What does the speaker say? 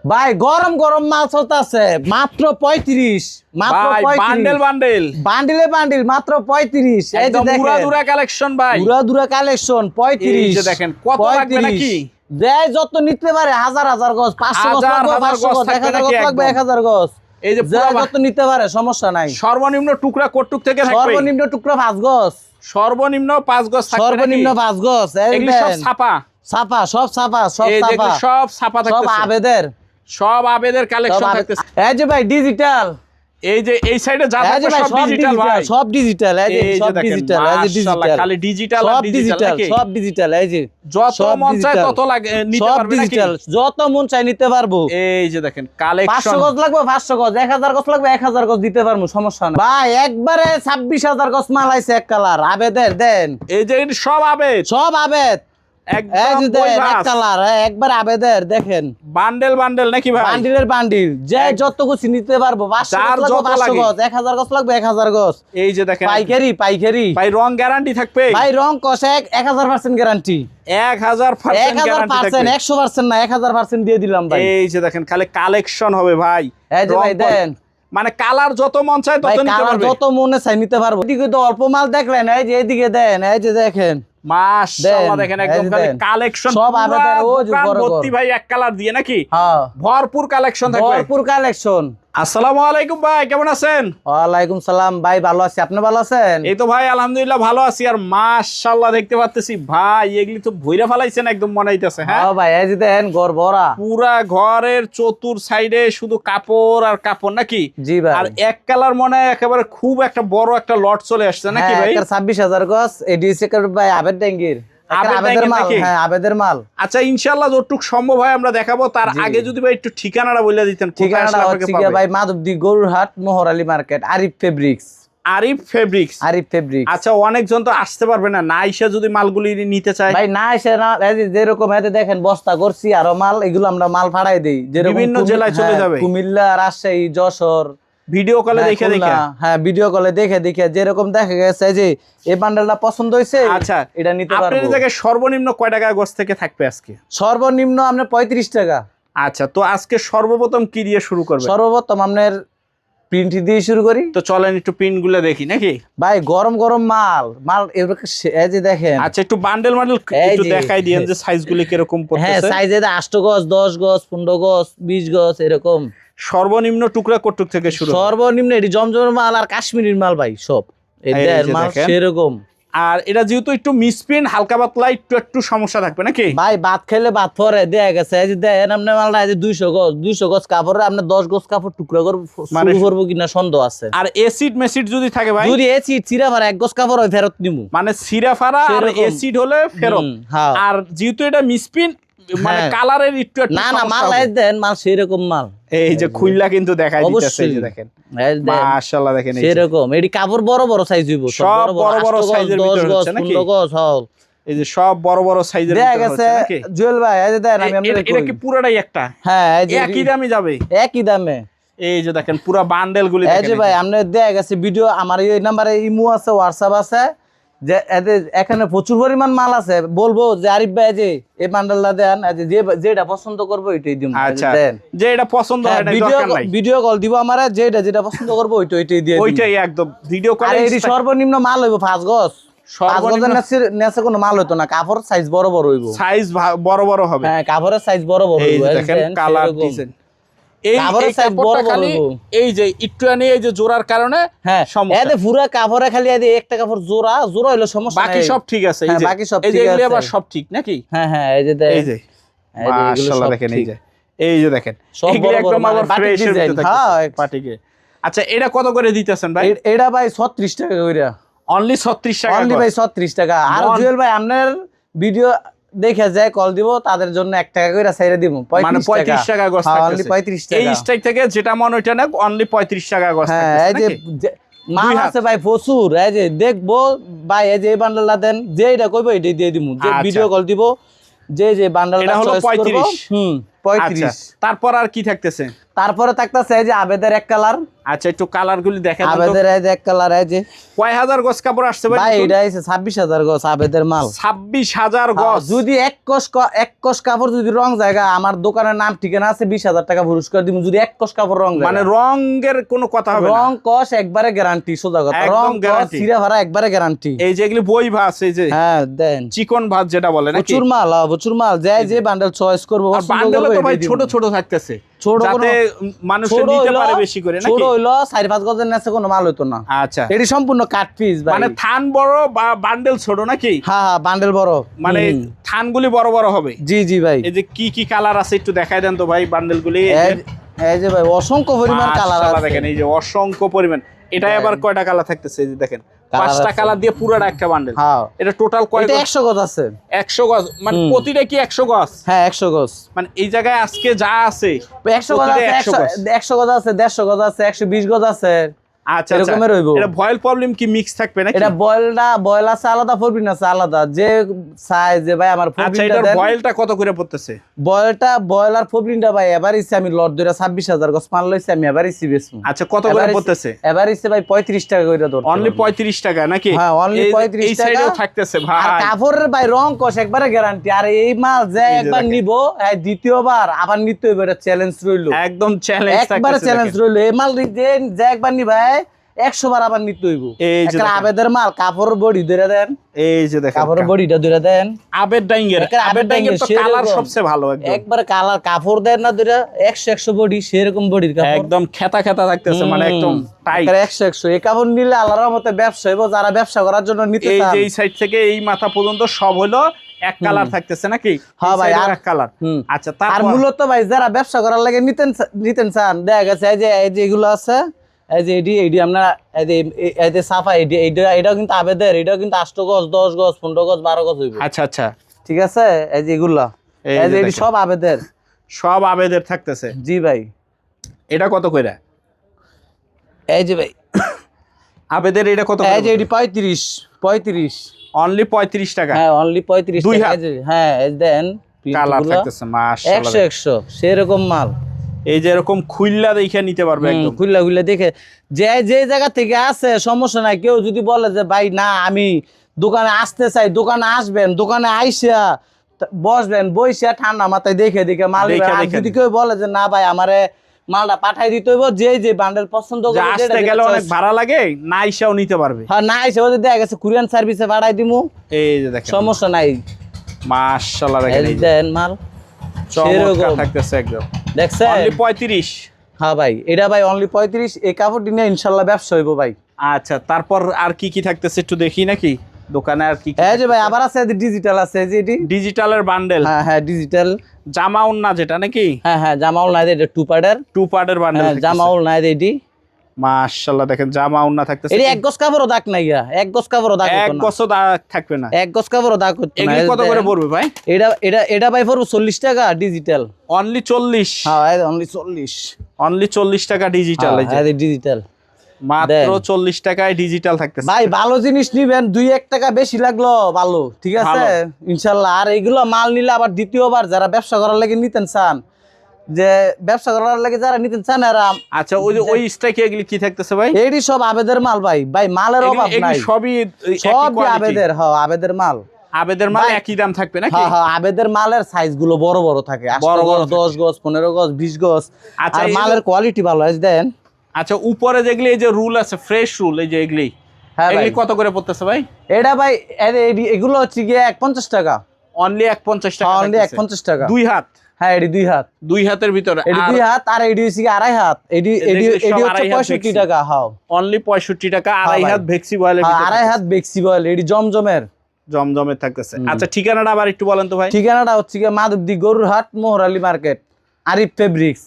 ভাই গরম গরম মাল চলতেছে মাত্র 35 মাত্র ভাই 35 বান্ডেল বান্ডেল বান্ডিলে বান্ডিল মাত্র 35 এই যে একদম দেখেন উড়াদুরা কালেকশন ভাই। উড়াদুরা কালেকশন 35 এই যে দেখেন, কত লাগবে নাকি? দেয় যত নিতে পারে হাজার হাজার গজ 500 গজ হাজার লাগবে হাজার 500 গজ গজ থাকবে 1000 গজ নাকি লাগবে একদম? 1000 গজ এই যে পুরো যত নিতে পারে সমস্যা নাই সর্বনিম্ন টুকরা কটুক থেকে থাকবে। সর্বনিম্ন টুকরা 5 গজ সর্বনিম্ন 5 গজ থাকবে। সর্বনিম্ন 5 গজ এই এগুলি সব দেন ছাপা। ছাপা সব ছাপা সব এই ছাপা যেগুলো সব ছাপা সব থাকতেছে। আবেদের সব আবেদের সব কালেকশন আবেদ- থাকতেছে। এই যে ভাই ডিজিটাল এই যে এই সাইডে যা এই যে থাকবে ভাই সব ডিজিটাল ভাই। সব ডিজিটাল এই যে এই যে সব দেখেন, ডিজিটাল এই যে মাশাআল্লাহ, ডিজিটাল খালি ডিজিটাল আর সব ডিজিটাল ডিজিটাল নাকি? সব ডিজিটাল এই যে যত সব মন চায় digital, তত লাগে নিতে সব পারবে নাকি? ডিজিটাল যত মন চাই নিতে পারবো এই যে দেখেন 500 কালেকশন। গজ লাগবে 500 গজ 1000 গজ লাগবে 1000 গজ দিতে পারবো সমস্যা নাই ভাই একবারে 26000 গজ মাল আইছে এক কালার আবেদের দেন এই যে এগুলি সব আবেদ সব আবেদ এই একদম যে দেন এক বইভাস। কালার একবার আবেদের দেখেন বান্ডেল বান্ডেল নাকি ভাই? বান্ডিলের বান্ডিল যে যত কিছু নিতে পারবো 500 যার গজ লাগবে যত 500 লাগে। গজ 1000 গজ লাগবে 1000 গজ এই যে দেখেন পাইকারি পাইকারি ভাই, রং গ্যারান্টি থাকবে ভাই রং কষে 1000% গ্যারান্টি 1000% গ্যারান্টি 1000% থাকবে। 100% না 1000% দিয়ে দিলাম ভাই এই যে দেখেন খালি কালেকশন হবে ভাই। এই যে রং ভাই কর- দেন মানে কালার যত মন চায় ভাই তত নিতে কালার পারবে। যত মনে চাই নিতে পারবো এদিকে তো অল্প মাল দেখলেন এই যে এদিকে দেন এই যে দেখেন মাশাআল্লাহ, দেন, দেখেন এই একদম যে খালি দেন। কালেকশন সব আবেদের ওই যে বড় বড়। ভর্তি ভাই, এক কালার দিয়ে নাকি? হ্যাঁ ভরপুর কালেকশন থাকবে। ভরপুর কালেকশন আসসালামু আলাইকুম ভাই, কেমন আছেন? ওয়ালাইকুম সালাম ভাই ভালো আছি আপনি ভালো আছেন এই তো ভাই আলহামদুলিল্লাহ ভালো আছি। আর মাশাআল্লাহ দেখতে পাচ্তেছি ভাই, এগুলি তো ভইরা ফেলাইছেন একদম মনে হইতেছে। হ্যাঁ, হ্যাঁ ভাই এই যে দেন ঘর ভরা পুরা ঘরের চতুর সাইডে শুধু কাপড় আর কাপড় নাকি? জি ভাই আর এক কালার মনে হয় একেবারে খুব একটা বড় একটা লট চলে আসছে নাকি হ্যাঁ ভাই? 26000 গজ এডিসি কর ভাই আবেদ ডেঙ্গির আবেদ আবেদের ডেঙ্গির মাল নাকি? হ্যাঁ আবেদের মাল আচ্ছা, ইনশাআল্লাহ যতটুকু সম্ভব হয় আমরা দেখাবো। তার জি। আগে যদি ভাই একটু ঠিকানাটা বলে দিতেন, কোথায় ঠিকানাটা আসলে আপনাকে হচ্ছে গিয়া পাবে? ভাই মাধবদী গরুরহাট Moharali market Arif fabrics Arif fabrics. Arif fabrics আচ্ছা, অনেকজন তো আসতে পারবে না, না এসে যদি মালগুলি নিতে চায়? ভাই না এসে না এই যে যেরকম এতে দেখেন বস্তা করছি আরো মাল এগুলো আমরা মাল ভাড়াই দেই যেরকম বিভিন্ন জেলায় চলে যাবে। কুমিল্লা রাজশাহী যশোর ভিডিও কলে দেখে দেখে। হ্যাঁ ভিডিও কলে দেখে দেখে যেরকম দেখা গেছে যে এই বান্ডেলটা পছন্দ হয়েছে আচ্ছা, এটা নিতে আপনার পারবো জায়গায় সর্বনিম্ন কয় টাকা গজ থেকে থাকবে আজকে? সর্বনিম্ন আপনার 35 টাকা আচ্ছা, তো আজকে সর্বপ্রথম কি দিয়ে শুরু করবে? সর্বপ্রথম আপনার প্রিন্ট দিয়ে শুরু করি তো চলেন একটু পিন গুলো দেখি নাকি? ভাই গরম গরম মাল মাল এবার এই যে দেখেন আচ্ছা, একটু বান্ডেল বান্ডেল এই একটু যে। দেখাই দিয়েন যে সাইজ গুলি কিরকম হ্যাঁ পড়তেছে। সাইজে 8 গজ 10 গজ 15 গজ 20 গজ এরকম সর্বনিম্ন টুকরা কটুক থেকে শুরু। সর্বনিম্ন এটি জমজমের মাল আর কাশ্মীরের মাল ভাই সব এই এই দেড় যে মাল দেখেন। সেরকম আর এটা যেহেতু একটু মিসপ্রিন্ট, হালকা পাতলা একটু সমস্যা থাকবে নাকি? ভাই ভাত খাইলে ভাত পরে দেয়া গেছে এই যে দেন আপনি মালটা এই যে 200 গজ কাপড়ে আপনি 10 গজ কাপড় টুকরা করে মানে শুরু করবো কিনা সন্দেহ আছে আর এসিড মেসিড যদি থাকে ভাই, যদি এসি চিরা ভাড়া 1 গজ কাপড় হয় ফেরত নিমু মানে সিরাফারা আর সেরকম। এসিড হলে ফেরত। হ্যাঁ আর যেহেতু এটা মিসপ্রিন্ট, মানে হ্যাঁ। কালারের একটু না না সমস্যা মাল হবে। এই দেন মাল সেরকম মাল এই যে খুললা কিন্তু দেখাই দিতেছে, এই অবশ্যই যে দেখেন এই দেন, মাশাআল্লাহ, দেখেন এই যে। সেরকম এটি কাপড় বড় বড় সাইজ হইব সব বড় বড় 8 গজ, সাইজের 10 ভিতরে গজ হচ্ছে নাকি? 15 গজ হল এই যে সব বড় বড় সাইজের দেয়া ভিতরে গেছে হচ্ছে নাকি? জুয়েল ভাই এই যে দেন আমি এটা আপনাদের কি পুরোটাই একটা হ্যাঁ এই যে একই দামে যাবে? একই দামে এই যে দেখেন পুরো বান্ডেল গুলি এই যে দেখেন। ভাই আপনার দেয়া গেছে ভিডিও আমার এই নাম্বারে ইমো আছে হোয়াটসঅ্যাপ আছে যে এখানে প্রচুর পরিমাণ মাল আছে বলবো যে আরিফ ভাই যে এই বান্ডেলটা দেন এই যে যেটা পছন্দ করবো ওইটাই দিব আচ্ছা, যে এটা পছন্দ হয় না ভিডিও দরকার নাই, ভিডিও কল দিব আমারে যেটা পছন্দ করবো ওইটাই দিয়ে দিব ওইটাই একদম ভিডিও আর কলে। এই সর্বনিম্ন মাল হইব 5 গজ 5 গজের নেচে কোনো মাল হইতো না কাপড় সাইজ বড় বড় হইব সাইজ বড় বড় হবে। হ্যাঁ কাপড়ের সাইজ বড় বড় এই হইব যে দেখেন কালার ডিজাইন, এই কাপড়ের এই size বড় কাপড়টা বড় খালি হইবো। এই যে একটু আনি এই যে জোড়ার কারণে হ্যাঁ সমস্যা। এতে পুরো কাপড়ে খালি এতে একটা কাপড় জোড়া হইলো সমস্যা বাকি নাই। সব ঠিক আছে। এই হ্যাঁ, যে বাকি সব এই যে ঠিক এগুলি আছে। আবার সব ঠিক নাকি? হ্যাঁ হ্যাঁ এই যে দেখ এই যে মাশাআল্লাহ, দেখেন এই যে এই যে দেখেন সব এগুলি বড় বড় একদম মানে আবার বাটিক ফ্রেশ ডিজাইন। হতে হ্যাঁ, থাকে পাটিকে। আচ্ছা, এটা কত করে দিতেছেন ভাই? এটা ভাই 36 টাকা কইরা অনলি 36 টাকা অনলি গজ। ভাই 36 টাকা আর জুয়েল ভাই আপনার ভিডিও দেখে যায় কল দিব তাদের জন্য 1 টাকা কইরা ছাইরে দিব মানে 35 টাকা গজ হ্যাঁ থাকতেছে। অনলি 35 টাকা এই স্ট্রাইক থেকে যেটা মন ওইটা না, অনলি 35 টাকা গজ হ্যাঁ এই থাকতেছে যে নাকি? মাল দুই হাত। আছে ভাই প্রচুর এই যে দেখবো ভাই এই যে এই বান্ডেলটা দেন যেটা কইবো এটাই দিয়ে দিমু যে আচ্ছা। ভিডিও কল দিব যে বান্ডেলটা এটা হলো চয়েস করব 35 35 আচ্ছা, তারপর আর কি থাকতেছে? তারপরে থাকতেছে এই যে আবেদের এক কালার, আচ্ছা একটু কালার গুলি দেখেন তো। আবেদের এই যে এক কালার, এই যে কয় হাজার গজ কাপড় আসছে ভাই? ভাই এটা হইছে 26,000 গজ আবেদের মাল। 26,000 গজ। যদি এক কষ কাপড় যদি রং জায়গা, আমার দোকানের নাম ঠিকানা আছে, 20,000 টাকা পুরস্কার দিব যদি এক কষ কাপড় রং মানে রঙের কোনো কথা হবে না? রং কষ একবারে গ্যারান্টি, সোজা কথা, একদম রং কষ guarantee। সিরা ভাড়া একবারে গ্যারান্টি। এই যে এগুলি বই ভাস, এই যে হ্যাঁ দেন চিকন ভাত যেটা বলে নাকি? প্রচুর মাল, প্রচুর মাল, যে বান্ডেল চয়েস করবো। আর বান্ডেল তো ভাই ছোট ছোট থাকতেছে, ছোট যাতে মানুষ নিতে পারে বেশি করে নাকি? ছোট হইলো 4-5 গজের নিচে কোনো মাল হইতো না। আচ্ছা, এটি সম্পূর্ণ কাট পিস ভাই। মানে থান বড় বা বান্ডেল ছোট নাকি? হ্যাঁ বান্ডেল বড়, মানে থানগুলি বড় বড় হবে। জি ভাই। এই যে কি কি কালার আছে একটু দেখাই দেন তো ভাই বান্ডেলগুলি। এই যে ভাই অসংখ্য পরিমাণ কালার আছে, দেখেন এই যে অসংখ্য পরিমাণ। এটা আবার কয়টা কালার থাকতেছে? এই যে দেখেন 5টা কালার দিয়ে পুরোটা একটা বান্ডেল। হ্যাঁ এটা টোটাল কয় এটা গজ? 100 গজ আছে। 100 গজ, মানে প্রতিটা কি 100 গজ? হ্যাঁ 100 গজ। মানে এই জায়গায় আজকে যা আছে 100 গজ আছে, 100 গজ আছে, 150 গজ আছে, 120 গজ আছে। আচ্ছা এরকমের হইবো। এটা ভয়েল প্রবলেম কি মিক্স থাকবে নাকি? এটা বয়েল আছে আলাদা, ফোরবিন আছে আলাদা। যে সাইজ যে ভাই আমার আচ্ছা, ফোরবিনটা এটার দেন। বয়েলটা কত করে পড়তেছে? বয়েল আর ফোরবিনটা ভাই এবার ইচ্ছে আমি লট ধরে 26,000 গজ মাল লইছি, আমি এবার ইচ্ছি বেচবো। আচ্ছা, কত করে পড়তেছে? এবার ইচ্ছে ভাই 35 টাকা করে ধরতে। অনলি 35 টাকা নাকি? হ্যাঁ অনলি 35 এই টাকা। সাইডেও থাকতেছে ভাই। আর কাপড়ের ভাই রং কষ একবারে গ্যারান্টি। আর এই মাল যে একবার নিব, দ্বিতীয়বার আবার নিতে হইবে, এটা চ্যালেঞ্জ রইলো। একদম চ্যালেঞ্জ থাকতেছে, একবারে চ্যালেঞ্জ রইলো। এই মাল যে একবার নি ভাই 100 বার আবার নিতে হইব। এই যে একটা আবেদের মাল, কাপড়ের বডি ধরে দেন, এই যে দেখেন কাপড়ের বডিটা ধরে দেন, আবেদ ডাইঙ্গের। আবেদ ডাইঙ্গের তো কালার সবচেয়ে ভালো একদম। একবার কালার কাপড় দেন না ধরে 100 বডি, সেরকম বডির কাপড় একদম খেতা খেতা থাকতেছে, মানে একদম টাইট। 100 এই কাপড় নিলে আল্লাহর রহমতে ব্যবসা হইব। যারা ব্যবসা করার জন্য নিতে এই চান, যে এই সাইড থেকে এই মাথা পর্যন্ত সব হলো এক কালার থাকতেছে নাকি? হ্যাঁ ভাই, আর এক কালার। আচ্ছা, আর তারপর মূলত ভাই যারা ব্যবসা করার লাগে নিতেন চান, দেখা গেছে এই যে এগুলো আছে, এই যে এডি আমরা এই যে সাফা এটাও কিন্তু আবেদের, এটাও কিন্তু 8 গজ, 10 গজ, 15 গজ, 12 গজ হইব। আচ্ছা আচ্ছা, ঠিক আছে। এই যে এগুলা, এই এই যে যে এডি দেখেন। সব আবেদের। সব আবেদের থাকতেছে। জি ভাই। এটা কত কইরা? এই যে ভাই আবেদের এটা কত এই করে? যে এডি 35 অনলি 35 টাকা। হ্যাঁ অনলি 35 দুই টাকা। হাত। এই যে হ্যাঁ এই দেন কালার থাকতেছে মাশাআল্লাহ। 100 সেরকম মাল। এই যে এরকম খুইল্লা দেখে নিতে পারবে একদম। খুললা দেখে যে জায়গা থেকে আছে সমস্যা নাই। কেউ যদি বলে যে ভাই না আমি দোকানে আসতে চাই, দোকানে আসবেন, দোকানে আইসা বসবেন, বইসা ঠান্ডা মাথায় দেখে মাল নিবেন। আর যদি কেউ বলে যে না ভাই আমারে মালটা পাঠাই দিতে হইব, যে বান্ডেল পছন্দ যে করে আসতে গেলে অনেক ভাড়া লাগে, না আইসাও নিতে পারবে। হ্যাঁ না আইসা ওদের দেখা গেছে কুরিয়ান সার্ভিসে পাঠাই দিমু, এই যে দেখেন সমস্যা নাই। মাশাআল্লাহ, দেখেন এই যে দেন মাল চমৎকার থাকতেছে একদম। দেখছেন অনলি 35। হ্যাঁ ভাই এটা ভাই অনলি 35। এই কাপড়টি নিয়ে ইনশাল্লাহ ব্যবসা হইব ভাই। আচ্ছা, তারপর আর কি কি থাকতেছে একটু দেখি নাকি দোকানে? আর কি এই যে ভাই আবার আছে ডিজিটাল আছে, এই যে এটি ডিজিটালের বান্ডেল। হ্যাঁ ডিজিটাল জামা ওন্না যেটা নাকি? হ্যাঁ জামাউল নাই, এটা টু পার্টের বান্ডেল। জামাউল নাই এটি। মাশাআল্লাহ, দেখেন জামা ওন্না থাকতেছে। এটি এক গজ কাপড়ও দাগ নাই, এক গজ কাপড়ও দাগ এক বছর দাগ থাকবে না। এক গজ কাপড়ও দাগ হতো না। এগুলি কত করে পড়বে ভাই? এটা ভাই পড়বে 40 টাকা ডিজিটাল। অনলি 40? হ্যাঁ অনলি 40। অনলি 40 টাকা ডিজিটাল। এই যে ডিজিটাল মাত্র 40 টাকায় ডিজিটাল থাকতেছে ভাই। ভালো জিনিস নিবেন, 2-1 টাকা বেশি লাগলো ভালো, ঠিক আছে ইনশাল্লাহ। আর এইগুলো মাল নিলে আবার দ্বিতীয়বার যারা ব্যবসা করার লাগে নিতেন চান, যে ব্যবসা করার লাগে যারা নিতেন চান এরা। আচ্ছা, ওই স্ট্রাইকে এগুলি কি থাকতেছে ভাই? এইটি সব আবেদের মাল ভাই। মালের অভাব নাই, সবই সব আবেদের। হ্যাঁ আবেদের মাল। আবেদের মাল একই দাম থাকবে নাকি? হ্যাঁ আবেদের মালের সাইজ গুলো বড় বড় থাকে, 8 গজ, 10 গজ, 15 গজ, 20 গজ। আচ্ছা, আর মালের কোয়ালিটি ভালো আছে দেন। আচ্ছা, উপরে যেগুলি এই যে রুল আছে, ফ্রেশ রুল, এই যে এগুলি, হ্যাঁ ভাই এগুলি কত করে পড়তেছে ভাই? এটা ভাই এগুলো হচ্ছে গিয়ে 50 টাকা। অনলি 50 টাকা। অনলি 50 টাকা। 2 হাত? হ্যাঁ এটি 2 হাত। 2 হাতের ভিতরে এটি 2 হাত। আর এটি হচ্ছে 2.5 হাত। এটি হচ্ছে 65 টাকা। হ্যাঁ অনলি 65 টাকা। 2.5 হাত ভেক্সি বয়েলের ভিতরে। 2.5 হাত বেক্সি বয়েল, এটি জমজমের থাকতেছে। আচ্ছা, ঠিকানাটা আবার একটু বলেন তো ভাই। ঠিকানাটা হচ্ছে গিয়ে মাধবদী গরুর হাট, মোহরালি মার্কেট, আরিফ ফেব্রিক্স।